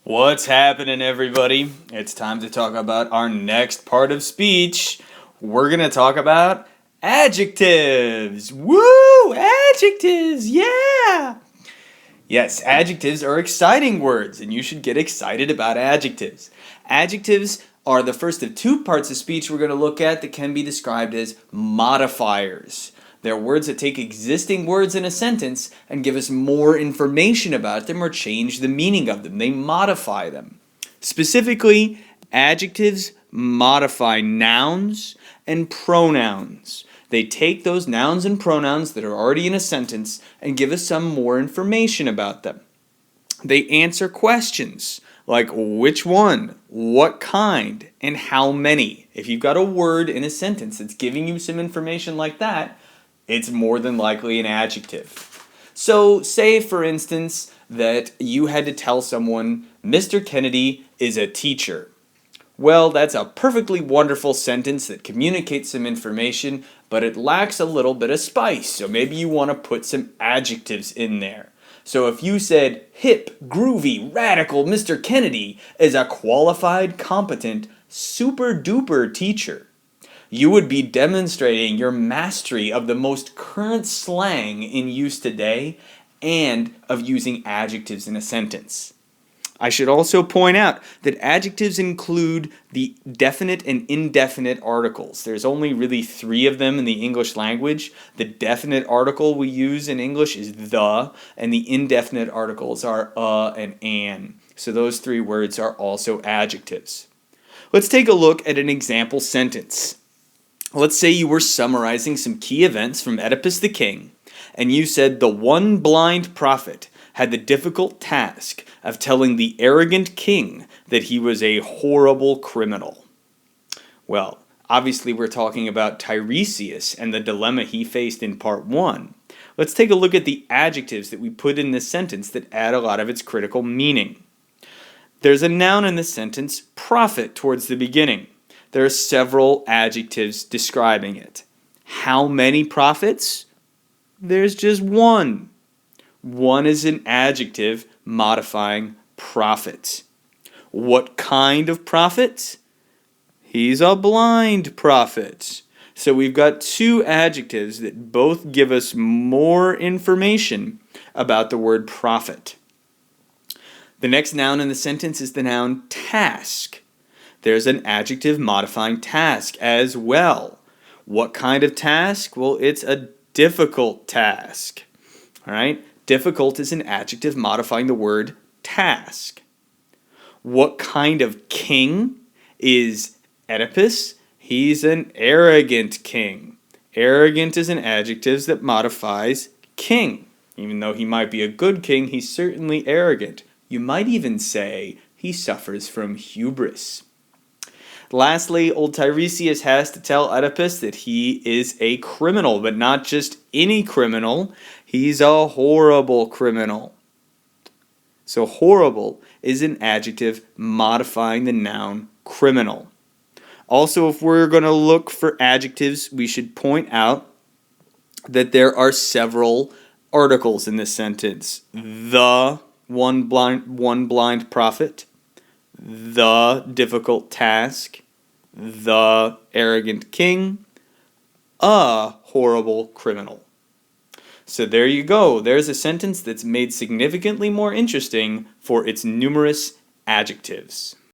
What's happening, everybody? It's time to talk about our next part of speech. We're going to talk about adjectives. Woo! Adjectives! Yeah! Yes, adjectives are exciting words, and you should get excited about adjectives. Adjectives are the first of two parts of speech we're going to look at that can be described as modifiers. They're words that take existing words in a sentence and give us more information about them or change the meaning of them. They modify them. Specifically, adjectives modify nouns and pronouns. They take those nouns and pronouns that are already in a sentence and give us some more information about them. They answer questions like which one, what kind, and how many. If you've got a word in a sentence that's giving you some information like that, it's more than likely an adjective. So say, for instance, that you had to tell someone, Mr. Kennedy is a teacher. Well, that's a perfectly wonderful sentence that communicates some information, but it lacks a little bit of spice, so maybe you want to put some adjectives in there. So if you said, hip, groovy, radical Mr. Kennedy is a qualified, competent, super-duper teacher, you would be demonstrating your mastery of the most current slang in use today and of using adjectives in a sentence. I should also point out that adjectives include the definite and indefinite articles. There's only really three of them in the English language. The definite article we use in English is the, and the indefinite articles are and an. So those three words are also adjectives. Let's take a look at an example sentence. Let's say you were summarizing some key events from Oedipus the King, and you said the one blind prophet had the difficult task of telling the arrogant king that he was a horrible criminal. Well, obviously we're talking about Tiresias and the dilemma he faced in part 1. Let's take a look at the adjectives that we put in this sentence that add a lot of its critical meaning. There's a noun in the sentence, prophet, towards the beginning. There are several adjectives describing it. How many prophets? There's just one. One is an adjective modifying prophet. What kind of prophet? He's a blind prophet. So we've got two adjectives that both give us more information about the word prophet. The next noun in the sentence is the noun task. There's an adjective modifying task as well. What kind of task? Well, it's a difficult task. All right? Difficult is an adjective modifying the word task. What kind of king is Oedipus? He's an arrogant king. Arrogant is an adjective that modifies king. Even though he might be a good king, he's certainly arrogant. You might even say he suffers from hubris. Lastly, old Tiresias has to tell Oedipus that he is a criminal, but not just any criminal. He's a horrible criminal. So horrible is an adjective modifying the noun criminal. Also, if we're going to look for adjectives, we should point out that there are several articles in this sentence. The one blind prophet, the difficult task, the arrogant king, a horrible criminal. So there you go. There's a sentence that's made significantly more interesting for its numerous adjectives.